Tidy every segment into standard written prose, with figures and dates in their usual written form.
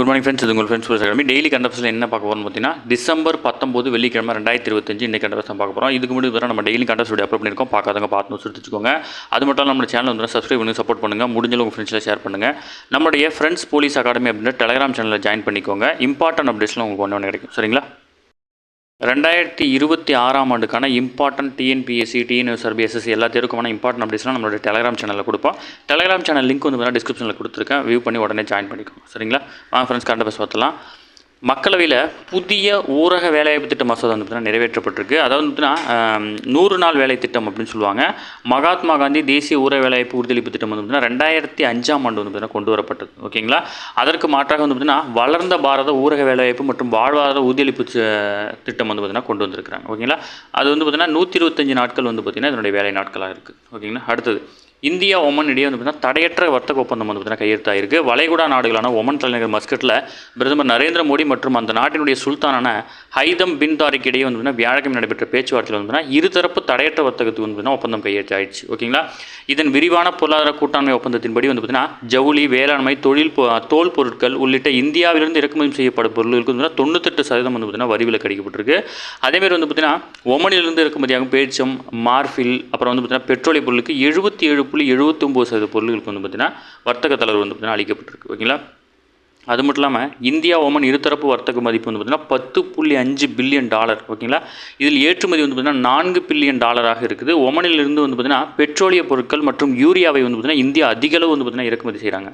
Good morning friends. இது உங்கள் friends academy. Daily கண்டப்ஸில் என்ன பார்க்க போகிறோம்னு பார்த்தீங்கன்னா டிசம்பர் 19 வெள்ளிக்கிழமை 2025 இன்றைக்கி கண்டப்ஸ் தான் பார்க்க போகிறோம். இதுக்கு முன்னாடி நம்ம டெய்லி கண்டப்ஸ் வீடியோ அப்லோட் பண்ணியிருக்கோம். பார்க்காதவங்க பார்த்து சுற்றிச்சுக்கோங்க. அது மட்டும் நம்ம சேனல் வந்து சப்ஸ்கிரைப் பண்ணி சப்போர்ட் பண்ணுங்கள். முடிஞ்சளவு உங்கள் ஃப்ரெண்ட்ஸில் ஷேர் பண்ணுங்கள். நம்மளுடைய ஃப்ரெண்ட்ஸ் போலீஸ் அகாடமி அப்படின்ற டெலிகிராம் சேனலில் ஜாயின் பண்ணிக்கோங்க. இம்பார்ட்டன்ட் அப்டேட்ஸ்லாம் உங்களுக்கு ஒன்று கிடைக்கும். சரிங்களா? 2026ஆம் ஆண்டுக்கான இம்பார்ட்டன்ட் டிஎன்பிஎஸ்சி, டிஎன்எஸ்ஆர்பி, எஸ்எஸ்சி எல்லா தேர்வுக்குமான இம்பார்ட்டன்ட் அப்டேட்ஸ்லாம் நம்மளோட டெலிகிராம் சேனலில் கொடுப்போம். டெலிகிராம் சேனல் லிங்க் வந்து பார்த்தீங்கன்னா டிஸ்கிரிப்ஷனில் கொடுத்துருக்கேன். வியூ பண்ணி உடனே ஜாயின் பண்ணிக்கோங்க. சரிங்களா? வாங்க ஃப்ரெண்ட்ஸ், கரண்ட் அஃபேர்ஸ் பார்த்தலாம். மக்களவையில் புதிய ஊரக வேலைவாய்ப்பு திட்ட மசோதா வந்து பார்த்தீங்கன்னா நிறைவேற்றப்பட்டிருக்கு. அதாவது பார்த்தீங்கன்னா 100 நாள் வேலை திட்டம் அப்படின்னு சொல்லுவாங்க. மகாத்மா காந்தி தேசிய ஊரக வேலைவாய்ப்பு உறுதியளிப்பு திட்டம் வந்து பார்த்தீங்கன்னா 2005ஆம் ஆண்டு வந்து பார்த்தீங்கன்னா கொண்டு வரப்பட்டது. ஓகேங்களா? அதற்கு மாற்றாக வந்து பார்த்தீங்கன்னா வளர்ந்த பாரத ஊரக வேலைவாய்ப்பு மற்றும் வாழ்வாதார உறுதியளிப்பு திட்டம் வந்து பார்த்தீங்கன்னா கொண்டு வந்திருக்கிறாங்க. ஓகேங்களா? அது வந்து பார்த்தீங்கன்னா 125 நாட்கள் வந்து பார்த்தீங்கன்னா இதனுடைய வேலை நாட்களாக இருக்குது. ஓகேங்களா? அடுத்தது, இந்தியா ஒமன் இடையே வந்து பார்த்தீங்கன்னா தடையற்ற வர்த்தக ஒப்பந்தம் வந்து பார்த்தீங்கன்னா கையெழுத்தாயிருக்கு. வளைகுடா நாடுகளான ஒமன் தலைநகர் மஸ்கட்டில் பிரதமர் நரேந்திர மோடி மற்றும் அந்த நாட்டினுடைய சுல்தானான ஹைதம் பின் தாரிக் இடையே வந்து பார்த்தீங்கன்னா வியாழக்கிழமை நடைபெற்ற பேச்சுவார்த்தையில் வந்து பார்த்தீங்கன்னா இருதரப்பு தடையற்ற வர்த்தகத்துக்கு வந்து பார்த்தீங்கன்னா ஒப்பந்தம் கையெழுத்தாயிடுச்சு. ஓகேங்களா? இதன் விரிவான பொருளாதார கூட்டாண்மை ஒப்பந்தத்தின்படி வந்து பார்த்தீங்கன்னா ஜவுளி, வேளாண்மை, தோல் பொருட்கள் உள்ளிட்ட இந்தியாவிலிருந்து இறக்குமதி செய்யப்படும் பொருட்களுக்கு வந்து 98% வந்து பார்த்தீங்கன்னா வரி விலக்கு அளிக்கப்பட்டிருக்கு. அதேமாதிரி வந்து பார்த்தீங்கன்னா ஒமனிலிருந்து இறக்குமதியாகும் பேரிச்சம், மார்பில், அப்புறம் வந்து பார்த்தீங்கன்னா பெட்ரோலிய பொருளுக்கு 77.79% பொருட்களுக்கு வந்து பார்த்தீங்கன்னா வர்த்தக தளர்வு வந்து பார்த்தீங்கன்னா அளிக்கப்பட்டிருக்கு. ஓகேங்களா? அது மட்டும் இல்லாமல் இந்தியா ஒமன் இருதரப்பு வர்த்தக மதிப்பு வந்து பார்த்தீங்கன்னா $10.5 பில்லியன். ஓகேங்களா? இதில் ஏற்றுமதி வந்து பார்த்தீங்கன்னா $4 பில்லியன் இருக்குது. ஒமனிலிருந்து வந்து பார்த்தீங்கன்னா பெட்ரோலிய பொருட்கள் மற்றும் யூரியாவை வந்து பார்த்தீங்கன்னா இந்தியா அதிகளவு வந்து பார்த்தீங்கன்னா இறக்குமதி செய்கிறாங்க.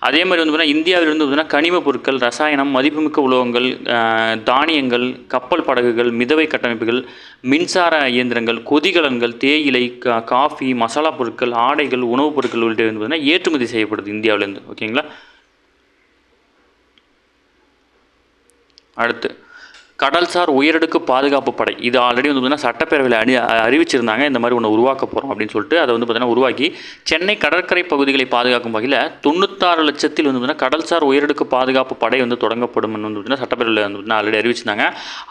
அதே மாதிரி வந்து பார்த்தீங்கன்னா இந்தியாவிலிருந்து பார்த்தீங்கன்னா கனிம பொருட்கள், ரசாயனம், மதிப்புமிக்க உலோகங்கள், தானியங்கள், கப்பல் படகுகள், மிதவை கட்டமைப்புகள், மின்சார இயந்திரங்கள், கொதிகலன்கள், தேயிலை, காஃபி, மசாலா பொருட்கள், ஆடைகள், உணவுப் பொருட்கள் உள்ளிட்ட வந்து பார்த்தீங்கன்னா ஏற்றுமதி செய்யப்படுது இந்தியாவிலேருந்து. ஓகேங்களா? அடுத்து, கடல்சார் உயரடுக்கு பாதுகாப்பு படை. இது ஆல்ரெடி வந்து பார்த்தீங்கன்னா சட்டப்பேரவையில் அறிவிச்சிருந்தாங்க. இந்த மாதிரி ஒன்று உருவாக்க போகிறோம் அப்படின்னு சொல்லிட்டு அதை வந்து பார்த்தீங்கன்னா உருவாக்கி சென்னை கடற்கரை பகுதிகளை பாதுகாக்கும் வகையில் 96 லட்சத்தில் வந்து பார்த்தீங்கன்னா கடல்சார் உயரடுக்கு பாதுகாப்பு படை வந்து தொடங்கப்படும் வந்து பார்த்தீங்கன்னா சட்டப்பேரவையில் வந்து பார்த்தீங்கன்னா ஆல்ரெடி அறிவிச்சிருந்தாங்க.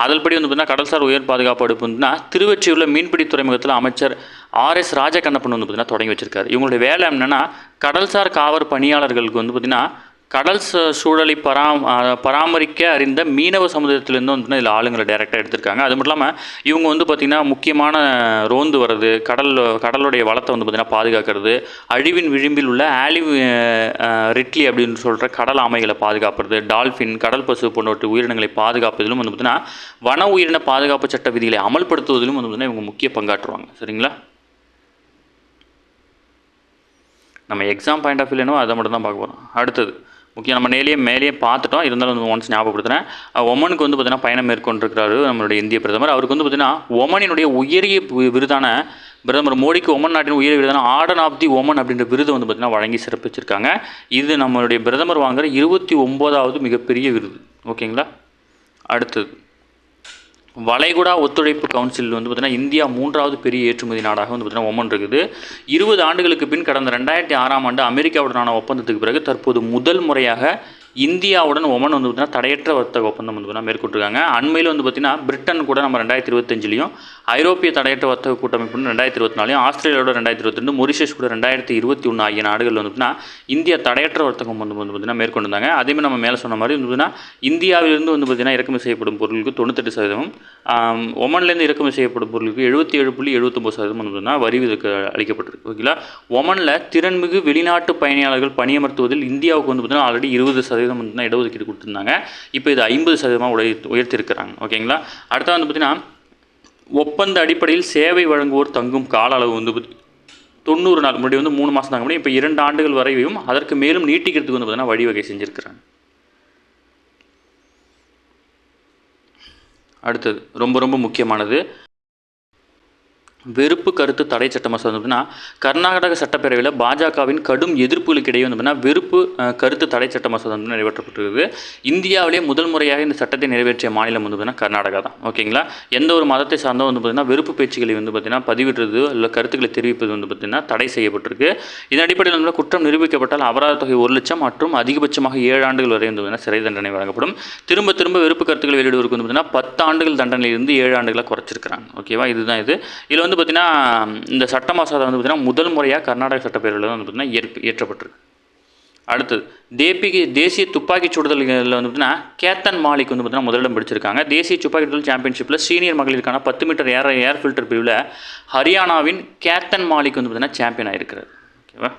அதன்படி வந்து பார்த்தீங்கன்னா கடல்சார் உயர் பாதுகாப்பு அடுப்பு வந்து திருவொற்றியூர்ல மீன்பிடி துறைமுகத்தில் அமைச்சர் RS ராஜகண்ணப்பன் வந்து பார்த்தீங்கன்னா தொடங்கி வச்சிருக்காரு. இவங்களுடைய வேலை என்னென்னா கடல்சார் காவல் பணியாளர்களுக்கு வந்து பார்த்தீங்கன்னா கடல் சூழலை பராமரிக்க அறிந்த மீனவ சமுதாயத்திலேருந்து வந்து இதில் ஆளுங்களை டைரெக்டாக எடுத்திருக்காங்க. அது மட்டும் இல்லாமல் இவங்க வந்து பார்த்திங்கன்னா முக்கியமான ரோந்து வர்றது, கடலுடைய வளத்தை வந்து பார்த்திங்கன்னா பாதுகாக்கிறது, அழிவின் விளிம்பில் உள்ள ஆலிவ் ரிட்லி அப்படின்னு சொல்கிற கடல் ஆமைகளை பாதுகாப்புறது, டால்ஃபின், கடல் பசு போன்ற உயிரினங்களை பாதுகாப்பதிலும் வந்து பார்த்திங்கன்னா வன உயிரின பாதுகாப்பு சட்ட விதிகளை அமல்படுத்துவதிலும் வந்து பார்த்திங்கன்னா இவங்க முக்கிய பங்காற்றுவாங்க. சரிங்களா? நம்ம எக்ஸாம் பாயிண்ட் ஆஃப் வியூ அதை மட்டும் தான் பார்க்க போகிறோம். அடுத்தது முக்கியம், நம்ம மேலேயே பார்த்துட்டோம், இருந்தாலும் வந்து ஒன்ஸ் ஞாபகப்படுத்துகிறேன். ஒமனுக்கு வந்து பார்த்திங்கன்னா பயணம் மேற்கொண்டிருக்கிறாரு நம்மளுடைய இந்திய பிரதமர். அவருக்கு வந்து பார்த்திங்கன்னா ஒமனினுடைய உயரிய விருதான பிரதமர் மோடிக்கு ஒமன் நாட்டின் உயரிய விருதான ஆர்டர் ஆஃப் தி ஒமன் அப்படின்ற விருது வந்து பார்த்திங்கன்னா வழங்கி சிறப்பிச்சிருக்காங்க. இது நம்மளுடைய பிரதமர் வாங்குகிற 29வது மிகப்பெரிய விருது. ஓகேங்களா? அடுத்தது, வளைகுடா ஒத்துழைப்பு கவுன்சில் வந்து பார்த்திங்கன்னா இந்தியா 3வது பெரிய ஏற்றுமதி நாடாக வந்து பார்த்திங்கன்னா ஒமன் இருக்குது. 20 ஆண்டுகளுக்கு பின் கடந்த 2006ஆம் ஆண்டு அமெரிக்காவுடனான ஒப்பந்தத்துக்கு பிறகு தற்போது முதல் முறையாக இந்தியாவுடன் ஒமன் வந்து பார்த்திங்கன்னா தடையற்ற வர்த்தக ஒப்பந்தம் வந்து பார்த்திங்கன்னா மேற்கொண்டிருக்காங்க. அண்மையில் வந்து பார்த்திங்கன்னா பிரிட்டன் கூட நம்ம 2025லையும், ஐரோப்பிய தடையற்ற வர்த்தக கூட்டமைப்பு 2024லையும், ஆஸ்திரேலியாவோட 2022, மொரிஷியஸ் கூட 2021 ஆகிய நாடுகள் வந்து பார்த்திங்கன்னா இந்தியா தடையற்ற வர்த்தகம் வந்து பார்த்திங்கன்னா மேற்கொண்டிருந்தாங்க. அதேமாதிரி நம்ம மேலே சொன்ன மாதிரி வந்து பார்த்திங்கன்னா இந்தியாவிலிருந்து வந்து பார்த்திங்கன்னா இறக்குமதி செய்யப்படும் பொருளுக்கு 98%, ஒமன்லேருந்து இறக்குமதி செய்யப்படும் பொருளுக்கு 77.79% வந்து பார்த்திங்கன்னா வரி விலக்கு அளிக்கப்பட்டிருக்கு. ஓகேங்களா? ஒமனில் திறன்மிகு வெளிநாட்டு பயணியாளர்கள் பணியமர்த்துவதில் இந்தியாவுக்கு வந்து பார்த்திங்கன்னா ஆல்ரெடி 20% வந்து இடஒதுக்கீடு கொடுத்துருந்தாங்க. இப்போ இது 50% உயர்த்திருக்கிறாங்க. ஓகேங்களா? அடுத்த வந்து பார்த்திங்கன்னா ஒப்பந்த அடிப்படையில் சேவை வழங்குவோர் தங்கும் கால அளவு வந்து 90 நாள், முன்னாடி வந்து 3 மாதம் தாங்க முடியும், இப்போ 2 ஆண்டுகள் வரையும் அதற்கு மேலும் நீட்டிக்கிறதுக்கு வந்து பார்த்திங்கன்னா வழிவகை செஞ்சுருக்கிறாங்க. அடுத்தது ரொம்ப முக்கியமானது, வெறுப்பு கருத்து தடை சட்ட மசோதா வந்து கர்நாடக சட்டப்பேரவையில் பாஜகவின் கடும் எதிர்ப்புகளுக்கு இடையே வந்து வெறுப்பு கருத்து தடை சட்ட மசோதா வந்து நிறைவேற்றப்பட்டிருக்குது. இந்தியாவிலே முதல் முறையாக இந்த சட்டத்தை நிறைவேற்றிய மாநிலம் வந்து கர்நாடகா தான். ஓகேங்களா? எந்த ஒரு மதத்தை சார்ந்தோ வந்து பார்த்திங்கன்னா வெறுப்பு பேச்சுக்களை வந்து பார்த்திங்கன்னா பதிவிடுறது இல்லை கருத்துக்களை தெரிவிப்பது வந்து பார்த்திங்கன்னா தடை செய்யப்பட்டிருக்கு. இதன் அடிப்படையில் வந்து குற்றம் நிரூபிக்கப்பட்டால் அபராத தொகை 1 லட்சம் மற்றும் அதிகபட்சமாக 7 ஆண்டுகள் வரை வந்து சிறை தண்டனை வழங்கப்படும். திரும்ப வெறுப்பு கருத்துக்களை வெளியிடுவதற்கு வந்து பார்த்திங்கன்னா 10 ஆண்டுகள் தண்டனையிலிருந்து 7 ஆண்டுகளாக குறைச்சிருக்கிறாங்க. ஓகேவா? இதுதான் இது. இதில் வந்து பார்த்திங்கன்னா இந்த சட்ட மசோதா வந்து பார்த்திங்கன்னா முதல் முறையாக கர்நாடக சட்டப்பேரவையில் வந்து பார்த்திங்கன்னா ஏற்றப்பட்டிருக்கு. அடுத்தது தேசிய துப்பாக்கி சுடுதல்களில் வந்து பார்த்தீங்கன்னா கேத்தன் மாலிக் வந்து பார்த்தீங்கன்னா முதலிடம் பிடிச்சிருக்காங்க. தேசிய துப்பாக்கி சுடுதல் சாம்பியன்ஷிப்பில் சீனியர் மகளிருக்கான 10 மீட்டர் ஏர் ஃபில்டர் பிரிவில் ஹரியானாவின் கேத்தன் மாலிக் வந்து பார்த்தீங்கன்னா சாம்பியன் ஆகிருக்கிறார். ஓகேவா.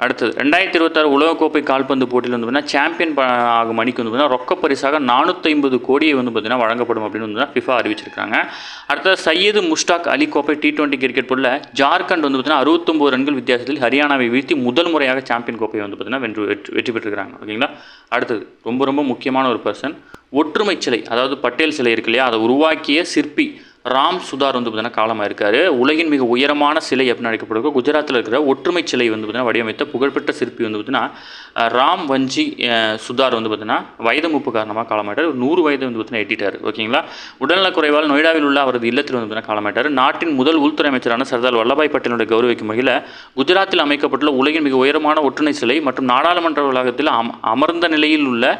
அடுத்தது 2026 உலகக்கோப்பை கால்பந்து போட்டியில் வந்து பார்த்தீங்கன்னா சாம்பியன் ஆகும் அணிக்கு வந்து பார்த்தீங்கன்னா ரொக்க பரிசாக 450 கோடியை வந்து பார்த்தீங்கன்னா வழங்கப்படும் அப்படின்னு வந்து ஃபிஃபா அறிவிச்சிருக்காங்க. அடுத்தது சையது முஷ்டாக் அலி கோப்பை T20 கிரிக்கெட் போட்டியில் ஜார்க்கண்ட் வந்து பார்த்தீங்கன்னா 69 ரன்கள் வித்தியாசத்தில் ஹரியானாவை வீழ்த்தி முதல் முறையாக சாம்பியன் கோப்பையை வந்து பார்த்தீங்கன்னா வெற்றி பெற்றிருக்காங்க. ஓகேங்களா. அடுத்தது ரொம்ப முக்கியமான ஒரு பர்சன், ஒற்றுமை சிலை, அதாவது பட்டேல் சிலை இருக்கு இல்லையா, அதை உருவாக்கிய சிற்பி ராம் சுதார் வந்து பார்த்தீங்கன்னா காலமாக இருக்கார். உலகின் மிக உயரமான சிலை அப்படின்னு அழைக்கப்படுகிற குஜராத்தில் இருக்கிற ஒற்றுமை சிலை வந்து பார்த்தீங்கன்னா வடிவமைத்த புகழ்பெற்ற சிற்பி வந்து பார்த்தீங்கன்னா ராம் வஞ்சி சுதார் வந்து பார்த்தீங்கன்னா வயது மூப்பு காரணமாக காலமாயிட்டார். 100 வயது வந்து பார்த்தீங்கன்னா எட்டிட்டார். ஓகேங்களா. உடல்நலக் குறைவால் நொய்டாவில் உள்ள அவரது இல்லத்தில் வந்து பார்த்தீங்கன்னா காலமாயிட்டார். நாட்டின் முதல் உள்துறை அமைச்சரான சர்தார் வல்லபாய் பட்டேலுடைய கௌரவிக்கும் வகையில் குஜராத்தில் அமைக்கப்பட்டுள்ள உலகின் மிக உயரமான ஒற்றுமை சிலை மற்றும் நாடாளுமன்ற வளாகத்தில் அமர்ந்த நிலையில் உள்ள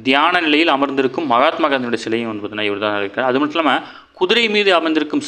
தியான நிலையில் அமர்ந்திருக்கும் மகாத்மா காந்தியுடைய சிலையும் வந்து பார்த்தீங்கன்னா இவர் தான் இருக்கிறார். அது மட்டும் இல்லாமல் குதிரை மீது அமர்ந்திருக்கும்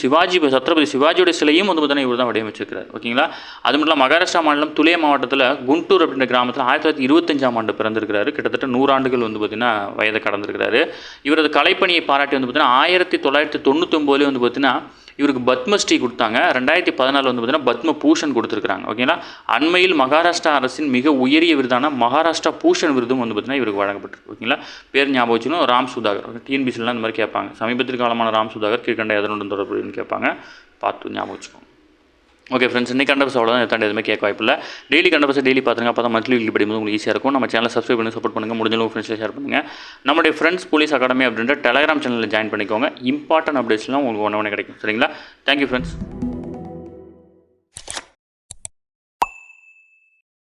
சத்ரபதி சிவாஜியோட சிலையும் வந்து பார்த்தீங்கன்னா இவர் தான் வடிவமைச்சிருக்கிறார். ஓகேங்களா. அது மட்டும் இல்லாமல் மகாராஷ்டிரா மாநிலம் துலே மாவட்டத்தில் குண்டூர் அப்படின்ற கிராமத்தில் 1925ஆம் ஆண்டு பிறந்திருக்கிறாரு. கிட்டத்தட்ட 100 ஆண்டுகள் வந்து பார்த்தீங்கன்னா வயதை கடந்திருக்கிறாரு. இவரது கலைப்பணியை பாராட்டி வந்து பார்த்தீங்கன்னா 1999 வந்து பார்த்தீங்கன்னா இவருக்கு பத்மஸ்ரீ கொடுத்தாங்க. 2014 வந்து பார்த்தீங்கன்னா பத்ம பூஷன் கொடுத்துருக்காங்க. ஓகேங்களா. அண்மையில் மகாராஷ்டிரா அரசின் மிக உயரிய விருதான மகாராஷ்டிரா பூஷன் விருதும் வந்து பார்த்தீங்கன்னா இவருக்கு வழங்கப்பட்டிருக்கு. ஓகேங்களா. பேர் ஞாபகம் வச்சுக்கணும், ராம் சுதாகர். டிஎன்பிசிலாம் இந்த மாதிரி கேட்பாங்க. சமீபத்திற்கு காலமான ராம் சுதாகர் கீழ்கண்ட எதனுடன் தொடர்புன்னு கேட்பாங்க. பார்த்து ஞாபகம் வச்சுக்கோங்க. ஓகே ஃப்ரெண்ட்ஸ், இன்றைக்கி கண்டபஸ் அவ்வளோதான். தாண்டி எதுவுமே கேட்க வாய்ப்பில்லை. டெய்லி கண்டபஸ் டெய்லி பார்த்துங்க. அப்போ தான் மந்த்லி வீக்லி படிக்கும்போது உங்களுக்கு ஈஸியாக இருக்கும். நம்ம சேனலை சப்ஸ்கிரைப் பண்ணி சப்போர்ட் பண்ணுங்கள். முடிஞ்சளவு ஃப்ரெண்ட்ஸில் ஷேர் பண்ணுங்கள். நம்முடைய ஃப்ரெண்ட்ஸ் போலீஸ் அகாடமி அப்படின்ற டெலகிராம் சேனலில் ஜாயின் பண்ணிக்கோங்க. இம்பார்ட்டன்ட் அப்டேட்ஸ்லாம் உங்களுக்கு ஒன்று கிடைக்கும். சரிங்களா. Thank you friends.